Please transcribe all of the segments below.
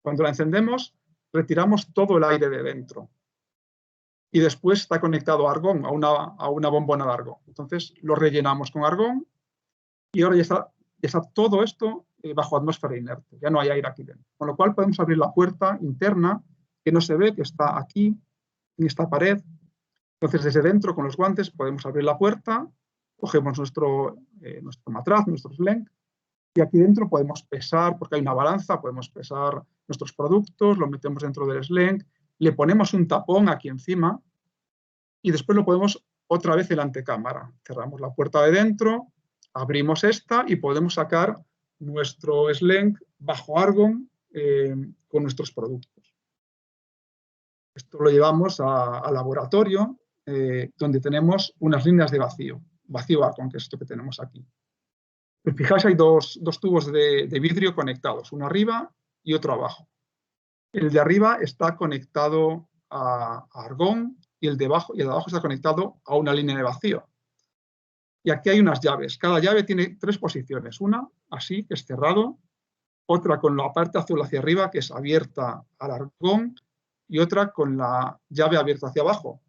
Cuando la encendemos, retiramos todo el aire de dentro. Y después está conectado a argón, a una bombona de argón. Entonces lo rellenamos con argón y ahora ya está todo esto bajo atmósfera inerte. Ya no hay aire aquí dentro. Con lo cual podemos abrir la puerta interna, que no se ve, que está aquí, en esta pared. Entonces desde dentro, con los guantes, podemos abrir la puerta, cogemos nuestro matraz, nuestro Slenk, y aquí dentro podemos pesar, porque hay una balanza, podemos pesar nuestros productos, lo metemos dentro del Slenk, le ponemos un tapón aquí encima y después lo ponemos otra vez en la antecámara. Cerramos la puerta de dentro, abrimos esta y podemos sacar nuestro Slenk bajo argón con nuestros productos. Esto lo llevamos al laboratorio donde tenemos unas líneas de vacío argón, que es esto que tenemos aquí. Fijáis, hay dos tubos de vidrio conectados, uno arriba y otro abajo. El de arriba está conectado a argón y el de abajo está conectado a una línea de vacío. Y aquí hay unas llaves. Cada llave tiene 3 posiciones. Una así, que es cerrado, otra con la parte azul hacia arriba, que es abierta al argón, y otra con la llave abierta hacia abajo,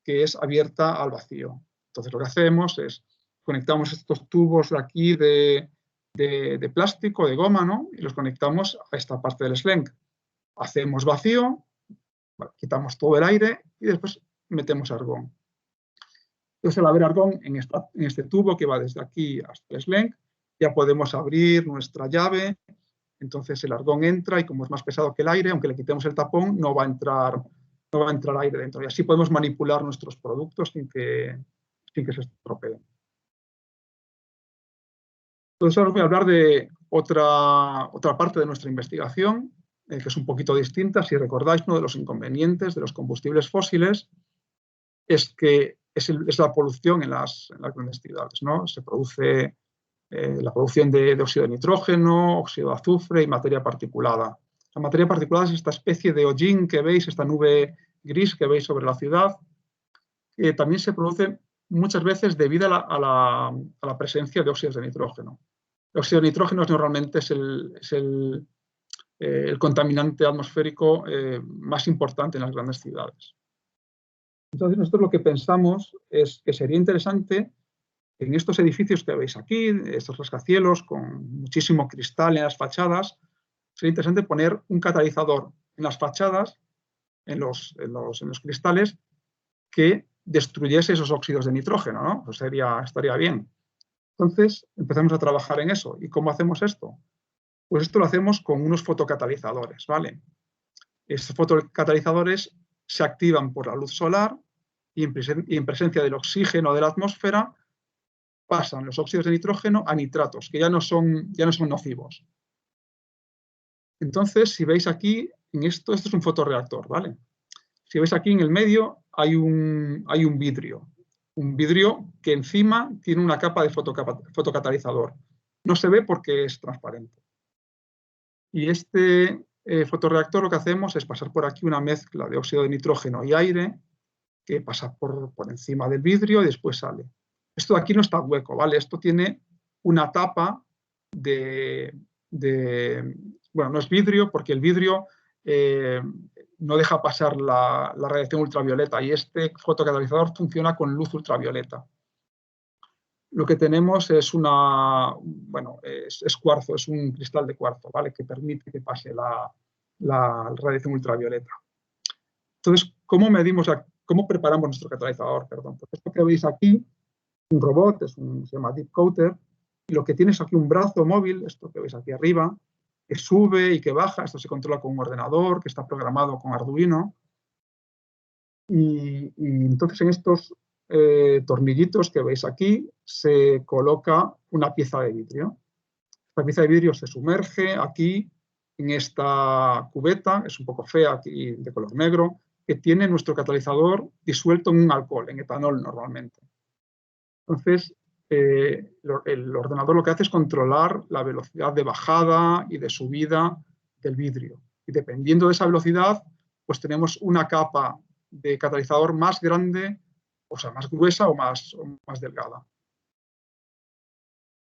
que es abierta al vacío. Entonces lo que hacemos es conectamos estos tubos de aquí de plástico, de goma, ¿no? Y los conectamos a esta parte del Slenk. Hacemos vacío, quitamos todo el aire y después metemos argón. Entonces, al haber argón en este tubo que va desde aquí hasta el Slenk, ya podemos abrir nuestra llave. Entonces el argón entra y como es más pesado que el aire, aunque le quitemos el tapón, no va a entrar aire dentro. Y así podemos manipular nuestros productos sin que se estropeen. Entonces ahora os voy a hablar de otra parte de nuestra investigación, que es un poquito distinta. Si recordáis, uno de los inconvenientes de los combustibles fósiles es que es la polución en las grandes ciudades, ¿no? Se produce la producción de óxido de nitrógeno, óxido de azufre y materia particulada. La materia particulada es esta especie de hollín que veis, esta nube gris que veis sobre la ciudad, que también se produce muchas veces debido a la presencia de óxidos de nitrógeno. El óxido de nitrógeno normalmente es el contaminante atmosférico más importante en las grandes ciudades. Entonces, nosotros lo que pensamos es que sería interesante en estos edificios que veis aquí, estos rascacielos con muchísimo cristal en las fachadas, sería interesante poner un catalizador en las fachadas, en los cristales, que destruyese esos óxidos de nitrógeno, ¿no? Pues estaría bien. Entonces, empezamos a trabajar en eso. ¿Y cómo hacemos esto? Pues esto lo hacemos con unos fotocatalizadores, ¿vale? Estos fotocatalizadores se activan por la luz solar y en presencia del oxígeno de la atmósfera pasan los óxidos de nitrógeno a nitratos, que ya no son nocivos. Entonces, si veis aquí, esto es un fotorreactor, ¿vale? Si veis aquí en el medio hay un vidrio que encima tiene una capa de fotocatalizador. No se ve porque es transparente. Y este fotorreactor lo que hacemos es pasar por aquí una mezcla de óxido de nitrógeno y aire que pasa por encima del vidrio y después sale. Esto de aquí no está hueco, ¿vale? Esto tiene una tapa bueno, no es vidrio porque el vidrio no deja pasar la radiación ultravioleta y este fotocatalizador funciona con luz ultravioleta. Lo que tenemos es es cuarzo, es un cristal de cuarzo, ¿vale? Que permite que pase la radiación ultravioleta. Entonces, ¿cómo preparamos nuestro catalizador? Perdón, pues esto que veis aquí, un robot, se llama Deep Coater, y lo que tiene es aquí un brazo móvil, esto que veis aquí arriba, que sube y que baja. Esto se controla con un ordenador que está programado con Arduino. Y entonces en estos tornillitos que veis aquí se coloca una pieza de vidrio. Esta pieza de vidrio se sumerge aquí en esta cubeta, es un poco fea aquí de color negro, que tiene nuestro catalizador disuelto en un alcohol, en etanol normalmente. Entonces, el ordenador lo que hace es controlar la velocidad de bajada y de subida del vidrio. Y dependiendo de esa velocidad, pues tenemos una capa de catalizador más grande, o sea, más gruesa o más delgada.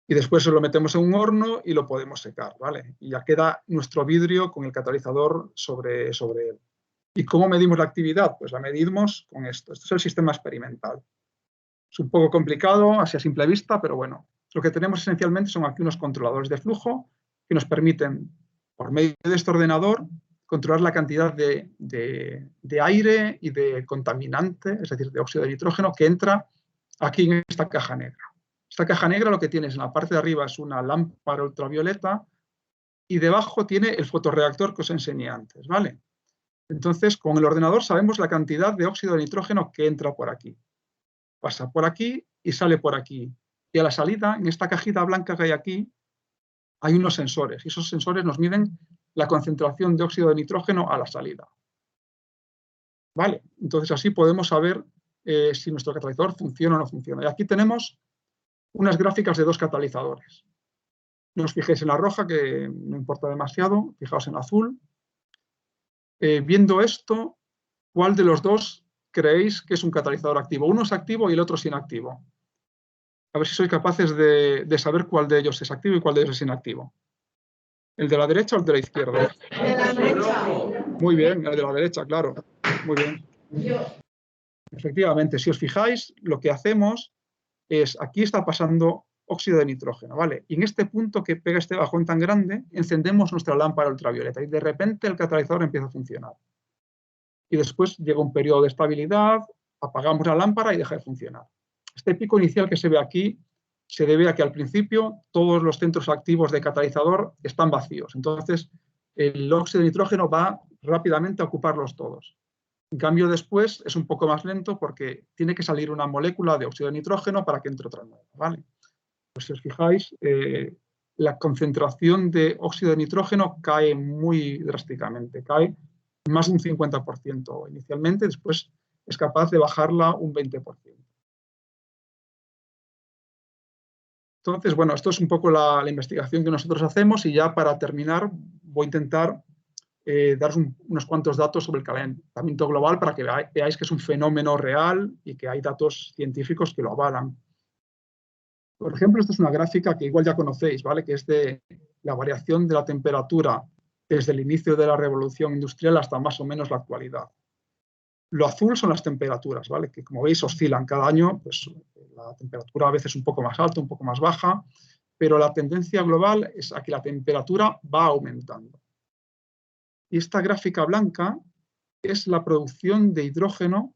y después lo metemos en un horno y lo podemos secar, ¿vale? Y ya queda nuestro vidrio con el catalizador sobre él. ¿Y cómo medimos la actividad? Pues la medimos con esto. Esto es el sistema experimental. Es un poco complicado, así a simple vista, pero bueno, lo que tenemos esencialmente son aquí unos controladores de flujo que nos permiten, por medio de este ordenador, controlar la cantidad de aire y de contaminante, es decir, de óxido de nitrógeno, que entra aquí en esta caja negra. Esta caja negra lo que tienes en la parte de arriba es una lámpara ultravioleta y debajo tiene el fotorreactor que os enseñé antes, ¿vale? Entonces, con el ordenador sabemos la cantidad de óxido de nitrógeno que entra por aquí. Pasa por aquí y sale por aquí. Y a la salida, en esta cajita blanca que hay aquí, hay unos sensores. Y esos sensores nos miden la concentración de óxido de nitrógeno a la salida. ¿Vale? Entonces, así podemos saber si nuestro catalizador funciona o no funciona. Y aquí tenemos unas gráficas de dos catalizadores. No os fijéis en la roja, que no importa demasiado. Fijaos en la azul. Viendo esto, ¿cuál de los dos creéis que es un catalizador activo? Uno es activo y el otro es inactivo. A ver si sois capaces de saber cuál de ellos es activo y cuál de ellos es inactivo. ¿El de la derecha o el de la izquierda? El de la derecha. Muy bien, el de la derecha, claro. Muy bien. Efectivamente, si os fijáis, lo que hacemos es, aquí está pasando óxido de nitrógeno, ¿vale? Y en este punto que pega este bajón tan grande, encendemos nuestra lámpara ultravioleta y de repente el catalizador empieza a funcionar. Y después llega un periodo de estabilidad, apagamos la lámpara y deja de funcionar. Este pico inicial que se ve aquí se debe a que al principio todos los centros activos de catalizador están vacíos. Entonces, el óxido de nitrógeno va rápidamente a ocuparlos todos. En cambio, después es un poco más lento porque tiene que salir una molécula de óxido de nitrógeno para que entre otra nueva, ¿vale? Pues si os fijáis, la concentración de óxido de nitrógeno cae muy drásticamente, cae más de un 50% inicialmente, después es capaz de bajarla un 20%. Entonces, bueno, esto es un poco la investigación que nosotros hacemos y ya para terminar voy a intentar daros unos cuantos datos sobre el calentamiento global para que veáis que es un fenómeno real y que hay datos científicos que lo avalan. Por ejemplo, esta es una gráfica que igual ya conocéis, ¿vale? Que es de la variación de la temperatura desde el inicio de la revolución industrial hasta más o menos la actualidad. Lo azul son las temperaturas, ¿vale? Que como veis oscilan cada año, pues la temperatura a veces un poco más alta, un poco más baja, pero la tendencia global es a que la temperatura va aumentando. Y esta gráfica blanca es la producción de hidrógeno,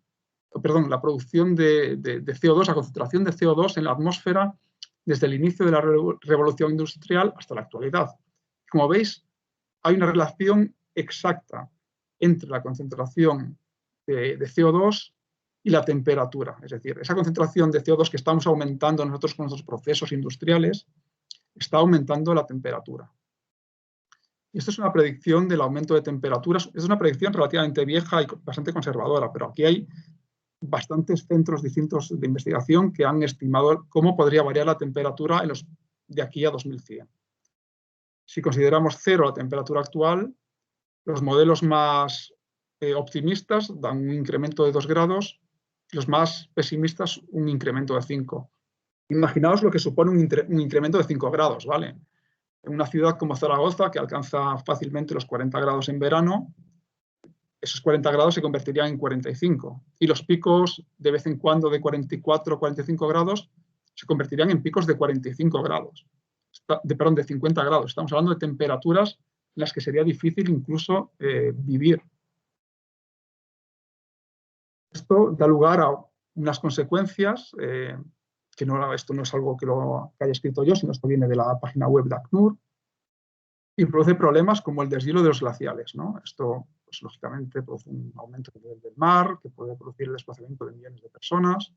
perdón, la producción de CO2, la concentración de CO2 en la atmósfera desde el inicio de la revolución industrial hasta la actualidad. Como veis, hay una relación exacta entre la concentración de CO2 y la temperatura. Es decir, esa concentración de CO2 que estamos aumentando nosotros con nuestros procesos industriales está aumentando la temperatura. Y esto es una predicción del aumento de temperaturas. Es una predicción relativamente vieja y bastante conservadora, pero aquí hay bastantes centros distintos de investigación que han estimado cómo podría variar la temperatura de aquí a 2100. Si consideramos cero la temperatura actual, los modelos más optimistas dan un incremento de 2 grados, los más pesimistas un incremento de 5. Imaginaos lo que supone un incremento de 5 grados, ¿vale? En una ciudad como Zaragoza, que alcanza fácilmente los 40 grados en verano, esos 40 grados se convertirían en 45. Y los picos, de vez en cuando, de 44 o 45 grados, se convertirían en picos de 45 grados. Perdón, de 50 grados. Estamos hablando de temperaturas en las que sería difícil incluso vivir. Esto da lugar a unas consecuencias, que esto no es algo que haya escrito yo, sino esto viene de la página web de ACNUR, y produce problemas como el deshielo de los glaciales, ¿no? Esto, pues, lógicamente, produce un aumento del nivel del mar, que puede producir el desplazamiento de millones de personas.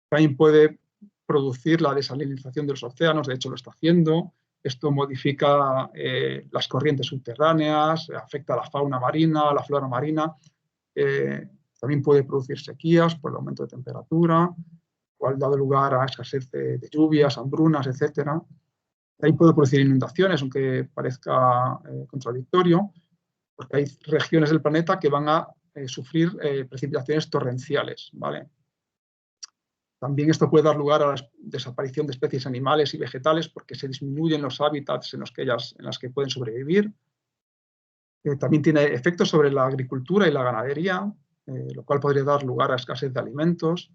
También puede producir la desalinización de los océanos, de hecho lo está haciendo. Esto modifica las corrientes subterráneas, afecta a la fauna marina, a la flora marina. También puede producir sequías por el aumento de temperatura, cual ha dado lugar a escasez de lluvias, hambrunas, etcétera. También puede producir inundaciones, aunque parezca contradictorio, porque hay regiones del planeta que van a sufrir precipitaciones torrenciales, ¿vale? También esto puede dar lugar a la desaparición de especies animales y vegetales porque se disminuyen los hábitats en las que pueden sobrevivir. También tiene efectos sobre la agricultura y la ganadería, lo cual podría dar lugar a escasez de alimentos,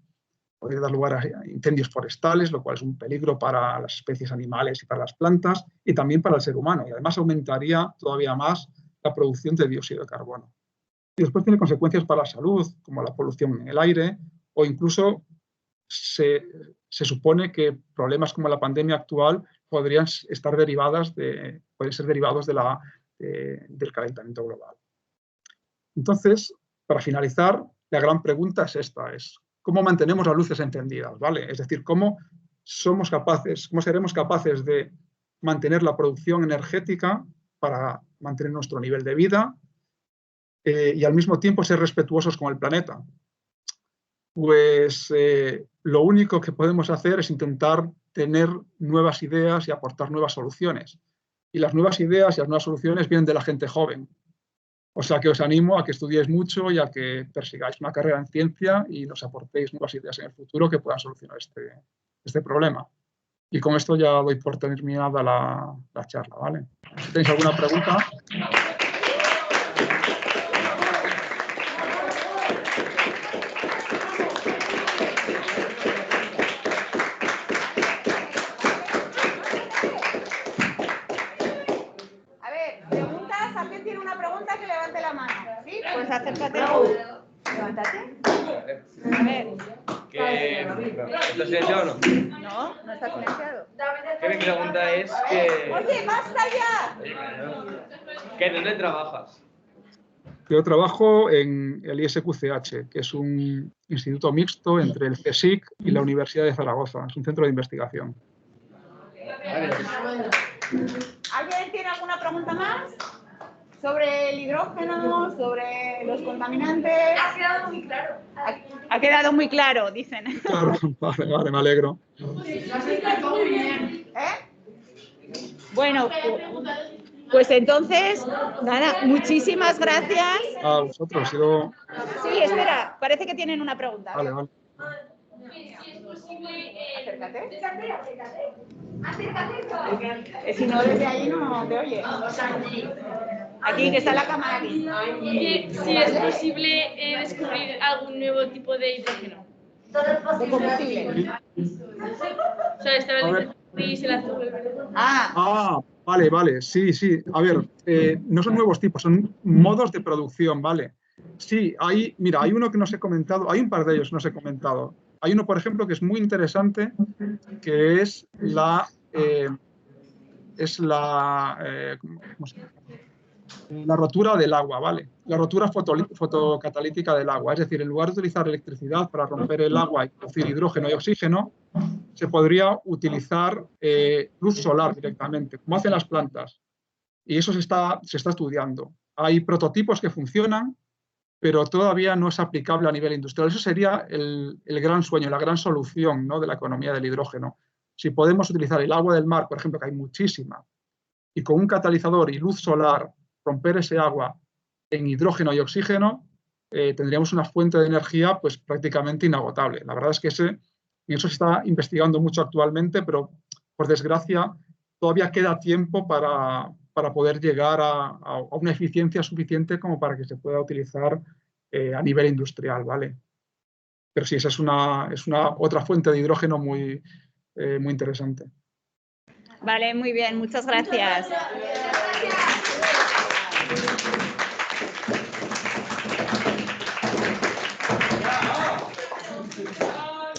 podría dar lugar a incendios forestales, lo cual es un peligro para las especies animales y para las plantas, y también para el ser humano, y además aumentaría todavía más la producción de dióxido de carbono. Y después tiene consecuencias para la salud, como la polución en el aire, o incluso se supone que problemas como la pandemia actual podrían estar pueden ser derivados del calentamiento global. Entonces, para finalizar, la gran pregunta es esta, ¿cómo mantenemos las luces encendidas? ¿Vale? Es decir, cómo seremos capaces de mantener la producción energética para mantener nuestro nivel de vida y al mismo tiempo ser respetuosos con el planeta. Pues lo único que podemos hacer es intentar tener nuevas ideas y aportar nuevas soluciones. Y las nuevas ideas y las nuevas soluciones vienen de la gente joven. O sea que os animo a que estudiéis mucho y a que persigáis una carrera en ciencia y nos aportéis nuevas ideas en el futuro que puedan solucionar este problema. Y con esto ya doy por terminada la charla, ¿vale? Si tenéis alguna pregunta. ¿Alguien tiene una pregunta? Que levante la mano. ¿Sí? Pues acércate. Levántate. A ver. ¿Estás silenciado o no? No, no está silenciado. Que mi pregunta es que... ¡Oye, basta ya! ¿Que dónde trabajas? Yo trabajo en el ISQCH, que es un instituto mixto entre el CSIC y la Universidad de Zaragoza. Es un centro de investigación. ¿Alguien tiene alguna pregunta más? Sobre el hidrógeno, sobre los contaminantes. Ha quedado muy claro. Ha quedado muy claro, dicen. Claro, vale, me alegro. Bueno, pues entonces, nada, muchísimas gracias. A vosotros. Sí, espera, parece que tienen una pregunta. Vale. Si es posible... Acércate. Acércate. Si no, desde ahí no te oye. Aquí, que está la cámara aquí. Si es posible descubrir algún nuevo tipo de hidrógeno. De combustible. O sea, esta vez el gris, el azul, el verde. Vale, sí. A ver, no son nuevos tipos, son modos de producción, ¿vale? Sí, hay uno que no os he comentado, hay un par de ellos que no os he comentado. Hay uno, por ejemplo, que es muy interesante, que es la rotura del agua, ¿vale? La rotura fotocatalítica del agua. Es decir, en lugar de utilizar electricidad para romper el agua y producir hidrógeno y oxígeno, se podría utilizar luz solar directamente, como hacen las plantas. Y eso se está estudiando. Hay prototipos que funcionan, pero todavía no es aplicable a nivel industrial. Eso sería el gran sueño, la gran solución, ¿no?, de la economía del hidrógeno. Si podemos utilizar el agua del mar, por ejemplo, que hay muchísima, y con un catalizador y luz solar romper ese agua en hidrógeno y oxígeno, tendríamos una fuente de energía pues prácticamente inagotable. La verdad es que en eso se está investigando mucho actualmente, pero por desgracia todavía queda tiempo para poder llegar a una eficiencia suficiente como para que se pueda utilizar a nivel industrial, ¿vale? Pero sí, esa es una otra fuente de hidrógeno muy interesante. Vale, muy bien, muchas gracias.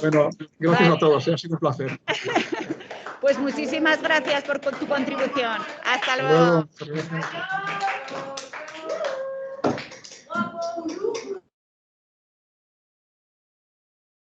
Bueno, gracias a todos, ha sido un placer. Pues muchísimas gracias por tu contribución. Hasta luego. Hasta luego.